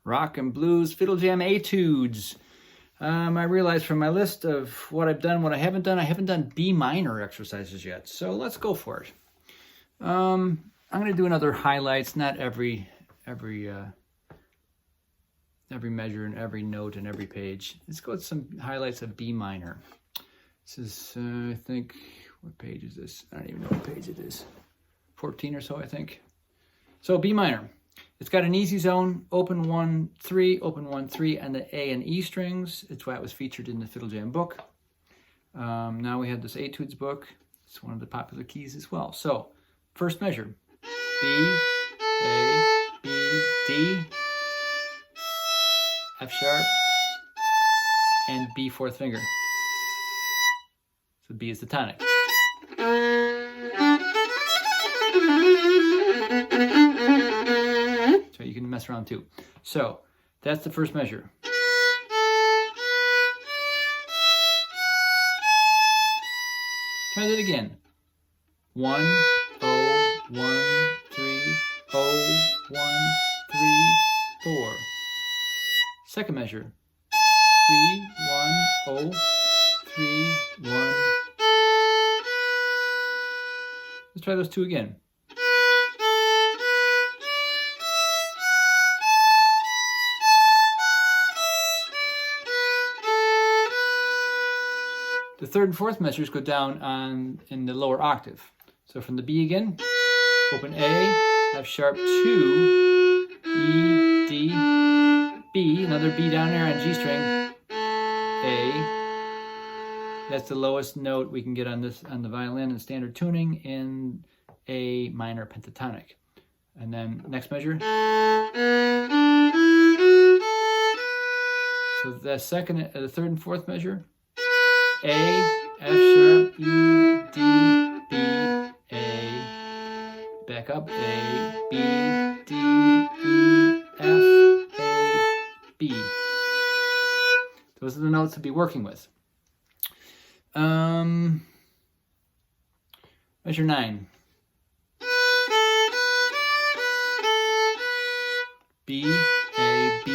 Rock and Blues Fiddle Jam A-Toodz. I realized from my list of what I've done, what I haven't done B minor exercises yet. So let's go for it. I'm going to do another highlights, not every measure and every note and every page. Let's go with some highlights of B minor. This is, I think, what page is this? I don't even know what page it is. 14 or so, I think. So B minor. It's got an easy zone, open 1, 3, open 1, 3, and the A and E strings. It's why it was featured in the Fiddle Jam book. Now we have this A-Toodz book. It's one of the popular keys as well. So, first measure. B, A, B, D, F sharp, and B fourth finger. So B is the tonic. So you can mess around too. So that's the first measure. Try that again. 1, 0, 1, 3, 0, 1, 3, 4. Second measure. 3, 1, 0, 3, 1. Let's try those two again. The third and fourth measures go down in the lower octave. So from the B again, open A, F sharp 2, E, D, B, another B down there on G string, A. That's the lowest note we can get on the violin in standard tuning in A minor pentatonic. And then next measure. So the third and fourth measure. A, F sharp, E, D, B, A. Back up, A, B, D, E, F, A, B. Those are the notes to be working with. Measure 9. B, A, B,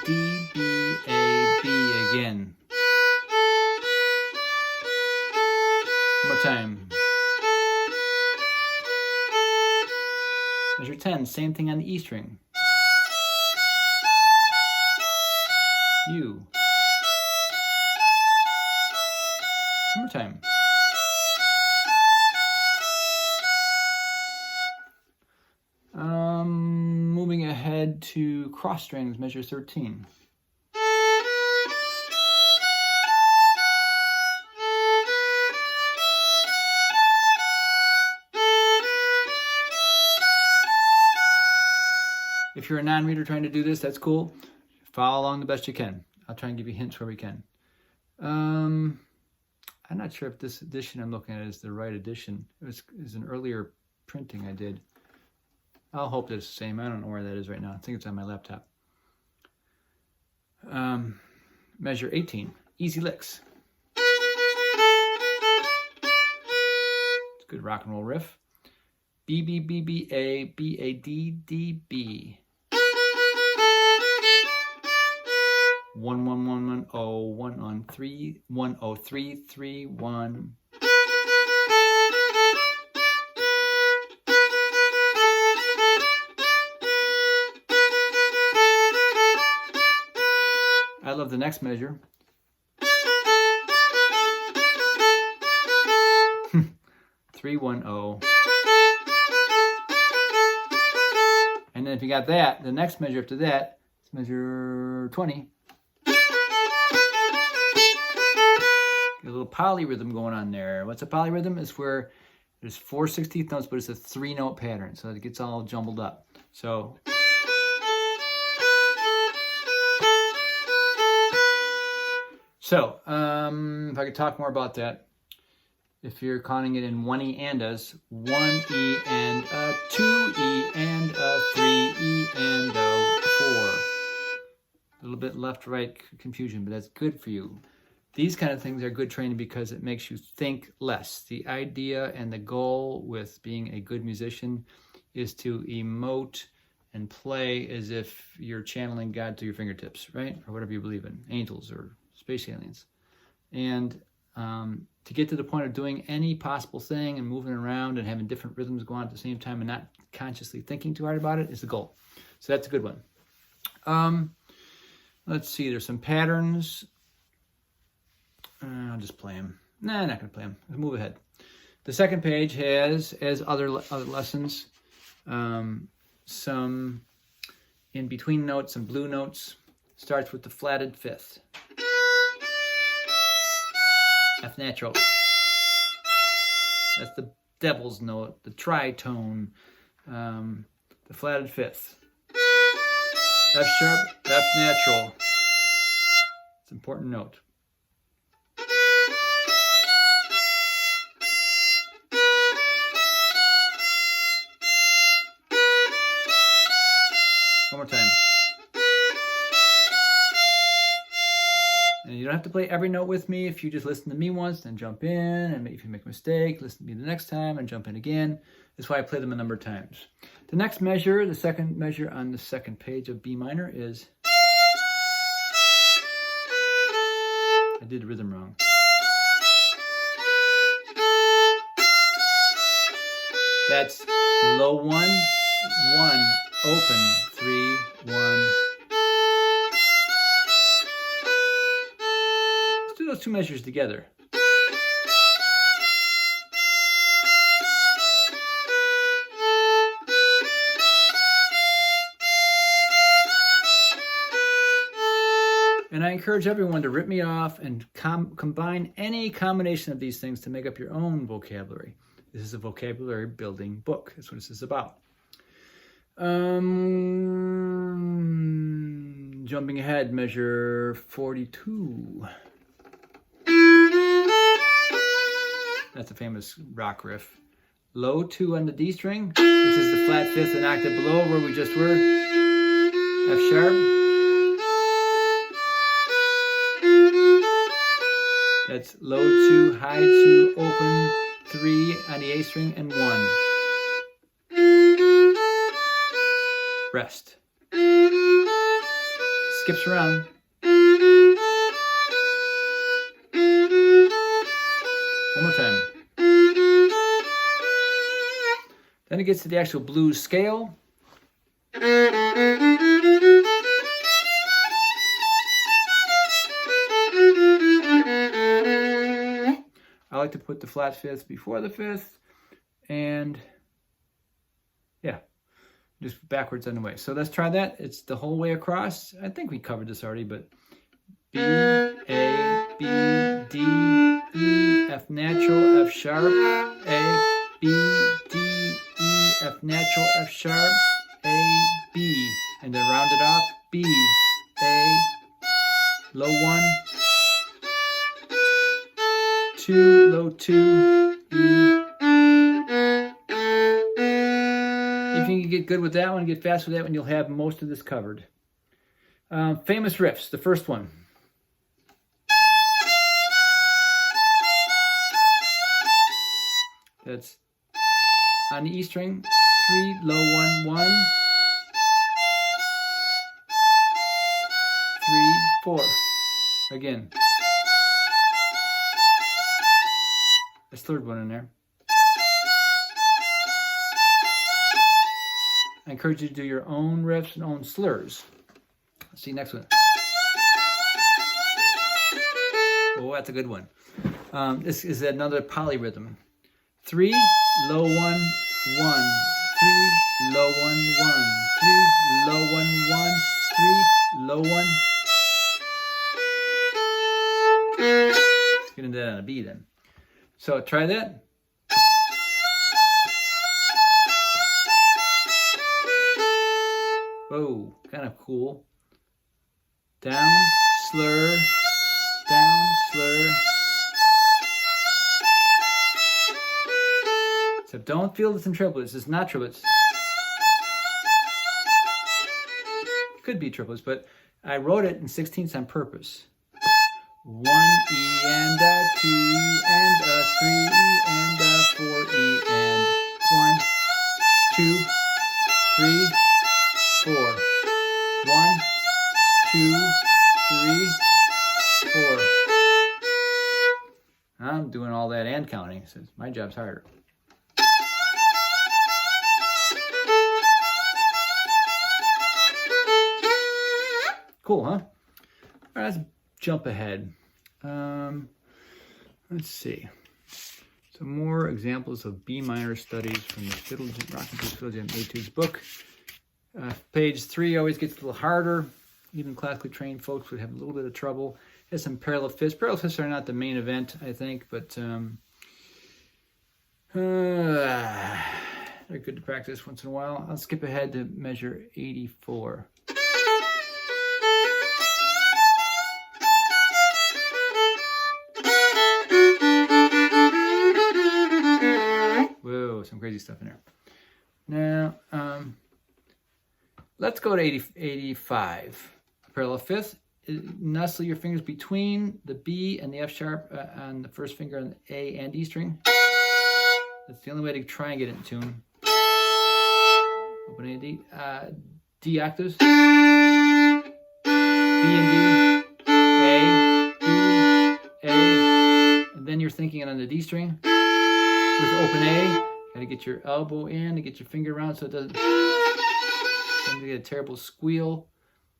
D, B, A, B again. One more time. Measure 10, same thing on the E string. U. One more time. Moving ahead to cross strings, measure 13. If you're a non-reader trying to do this, that's cool. Follow along the best you can. I'll try and give you hints where we can. I'm not sure if this edition I'm looking at is the right edition. It was an earlier printing I did. I'll hope that it's the same. I don't know where that is right now. I think it's on my laptop. Measure 18, easy licks. It's a good rock and roll riff. B, B, B, B, A, B, A, D, D, B. 1, 1, 1, 1, 0, 1 on 3, 1, 0, 3, 3, 1. I love the next measure. Three, 1, 0. And then if you got that, the next measure after that is measure 20. Get a little polyrhythm going on there. What's a polyrhythm? It's where there's 4 16th notes, but it's a 3-note pattern, so it gets all jumbled up. So if I could talk more about that, if you're counting it in 1E andas, 1E and a 2E and a 3E and a 4. A little bit left-right confusion, but that's good for you. These kind of things are good training because it makes you think less. The idea and the goal with being a good musician is to emote and play as if you're channeling God through your fingertips, right? Or whatever you believe in, angels or space aliens. And to get to the point of doing any possible thing and moving around and having different rhythms go on at the same time and not consciously thinking too hard about it is the goal. So that's a good one. Let's see, there's some patterns. I'll just play them. Nah, I'm not going to play them. Let's move ahead. The second page has, as other lessons, some in between notes, some blue notes. Starts with the flatted fifth. F natural. That's the devil's note, the tritone, the flatted fifth. F sharp, F natural. It's an important note. One more time. And you don't have to play every note with me. If you just listen to me once, then jump in. And if you make a mistake, listen to me the next time and jump in again. That's why I play them a number of times. The next measure, the second measure on the second page of B minor is... I did the rhythm wrong. That's low 1, 1, open, 3, 1. Let's do those two measures together. And I encourage everyone to rip me off and combine any combination of these things to make up your own vocabulary. This is a vocabulary building book. That's what this is about. Jumping ahead, measure 42. That's a famous rock riff. Low 2 on the D string, which is the flat fifth an octave below where we just were. F sharp. That's low 2, high 2, open 3 on the A string and 1. Rest. Skips around. One more time. Then it gets to the actual blues scale. I like to put the flat fifth before the fifth, and yeah, just backwards on the way. So let's try that. It's the whole way across. I think we covered this already, but B, A, B, D, E, F natural, F sharp, A, B, D, E, F natural, F sharp, A, B, and then round it off, B, A, low 1, 2, low 2, E. If you can get good with that one, get fast with that one, you'll have most of this covered. Famous riffs, the first one. That's on the E string, 3, low 1, 1, 3, 4. Again. This third one in there. I encourage you to do your own riffs and own slurs. Let's see next one. Oh, that's a good one. This is another polyrhythm. 3, low 1, 1, 3, low 1, 1, 3, low 1, 1, 3, low 1. Let's get into that on a B then. So try that. Whoa, kind of cool. Down, slur, down, slur. So don't feel this in triplets. It's not triplets. It could be triplets, but I wrote it in 16ths on purpose. 1 E and a 2 E and a 3 E and a 4 E and 1, 2, 3, 4. 1, 2, 3, 4. I'm doing all that and counting, so my job's harder. Cool, huh? All right, let's jump ahead. Let's see. Some more examples of B minor studies from the Fiddle Jam, Rock and Blues Fiddle Jam A-Toodz book. Page 3 always gets a little harder. Even classically trained folks would have a little bit of trouble. Has some parallel fifths. Parallel fifths are not the main event, I think, but they're good to practice once in a while. I'll skip ahead to measure 84. Whoa, some crazy stuff in there. Now, let's go to 85. Parallel fifth. Nestle your fingers between the B and the F sharp on the first finger on the A and E string. That's the only way to try and get it in tune. Open A, D. D octaves. B and D. A, D, A. And then you're thinking on the D string. With open A, gotta get your elbow in to get your finger around so it doesn't get a terrible squeal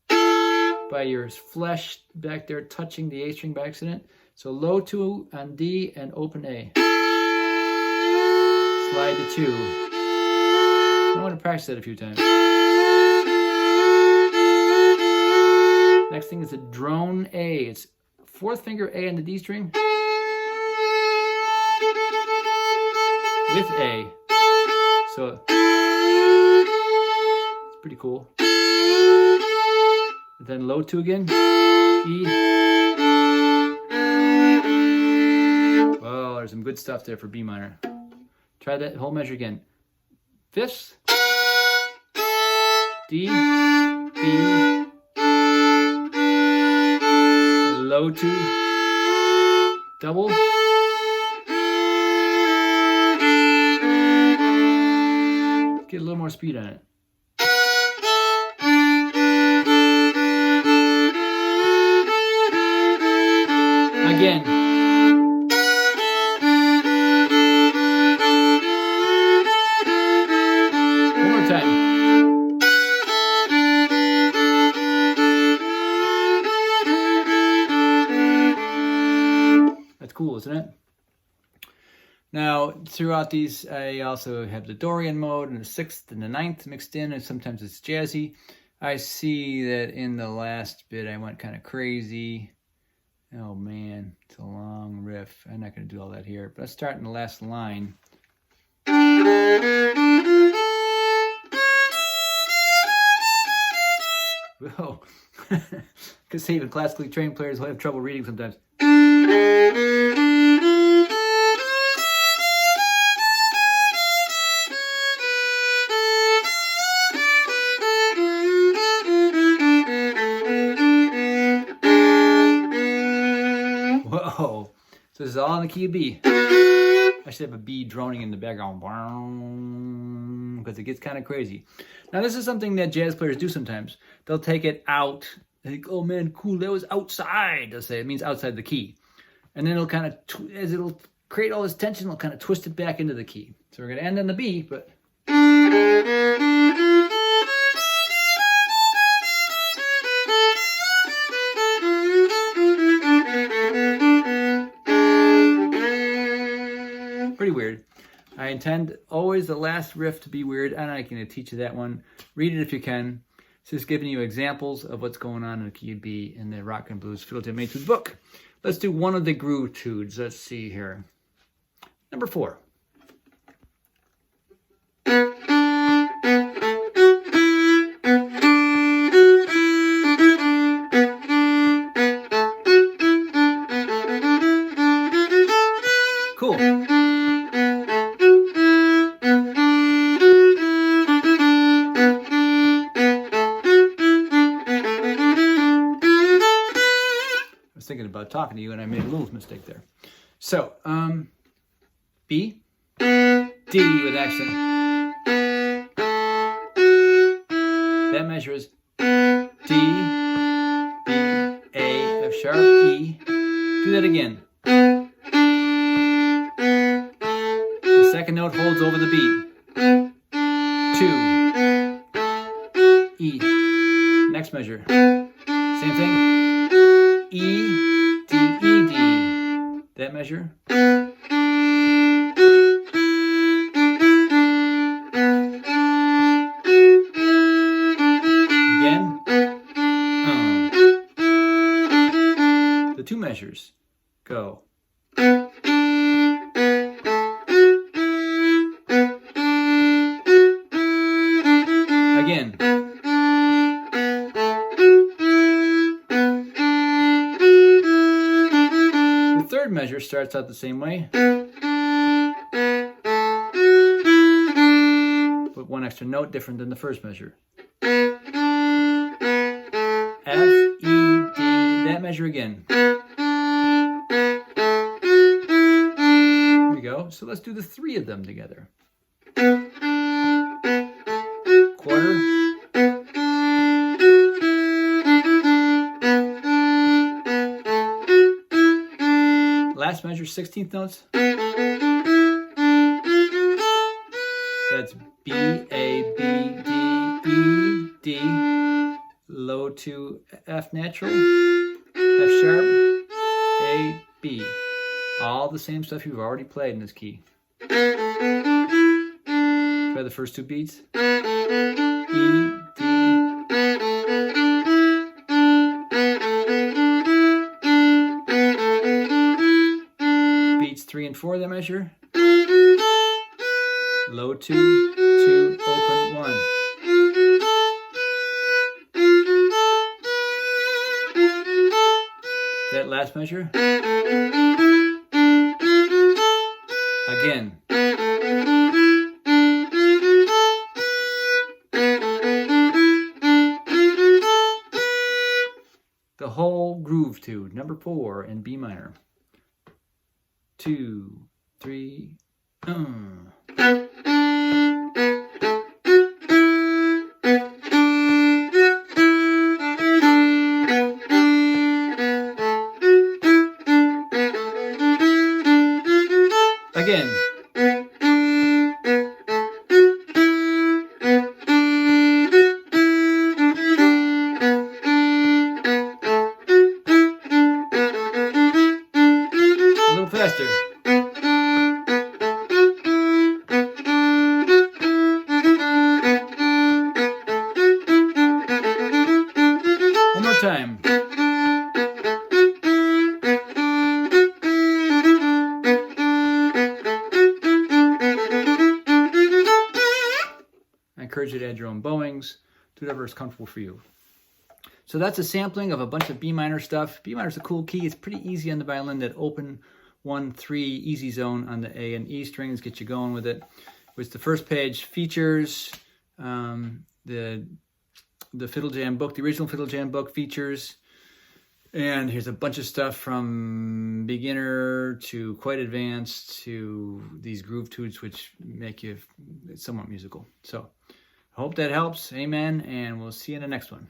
by your flesh back there touching the A string by accident. So low 2 on D and open A. Slide to 2. I want to practice that a few times. Next thing is a drone A. It's fourth finger A on the D string with A. So it's pretty cool. Then low 2 again. E. Oh, there's some good stuff there for B minor. Try that whole measure again. Fifths. D. B. Low 2. Double. Get a little more speed on it. Again. One more time. That's cool, isn't it? Now, throughout these, I also have the Dorian mode and the 6th and the 9th mixed in, and sometimes it's jazzy. I see that in the last bit I went kind of crazy. Oh man, it's a long riff. I'm not going to do all that here, but let's start in the last line. Whoa. Because even classically trained players will have trouble reading sometimes. Whoa. So this is all in the key of B. I should have a B droning in the background because it gets kind of crazy. Now this is something that jazz players do sometimes. They'll take it out. They think, oh man, cool, that was outside. They'll say it means outside the key. And then it'll kind of, as it'll create all this tension, it'll kind of twist it back into the key. So we're going to end on the B, but... Pretty weird. I intend always the last riff to be weird. I'm not going to teach you that one. Read it if you can. It's just giving you examples of what's going on in the key of B in the Rock and Blues Fiddle Jam A-Toodz book. Let's do one of the groove Toods. Let's see here. Number 4. Cool. Thinking about talking to you and I made a little mistake there. So, B, D with accent. That measure is D, B, A, F sharp, E. Do that again. The second note holds over the beat. 2, E. Next measure. Same thing. E, D, E, D. That measure. Again. The two measures. Go. Again. The third measure starts out the same way, but one extra note different than the first measure. F, E, D, that measure again. Here we go. So let's do the three of them together. Quarter. Last measure, 16th notes. That's B, A, B, D, E, D, low to F natural, F sharp, A, B. All the same stuff you've already played in this key. Try the first two beats. E, D. Beats 3 and 4 of that measure. Low 2, 2, open 1. That last measure. Again. The whole groove to number 4 in B minor. 2, 3, Again. A little faster. One more time. I encourage you to add your own bowings, do whatever is comfortable for you. So that's a sampling of a bunch of B minor stuff. B minor is a cool key. It's pretty easy on the violin. That open 1-3 easy zone on the A and E strings get you going with it. With the first page features, the Fiddle Jam book, the original Fiddle Jam book features, and here's a bunch of stuff from beginner to quite advanced to these groove tunes, which make you somewhat musical. So I hope that helps. Amen, and we'll see you in the next one.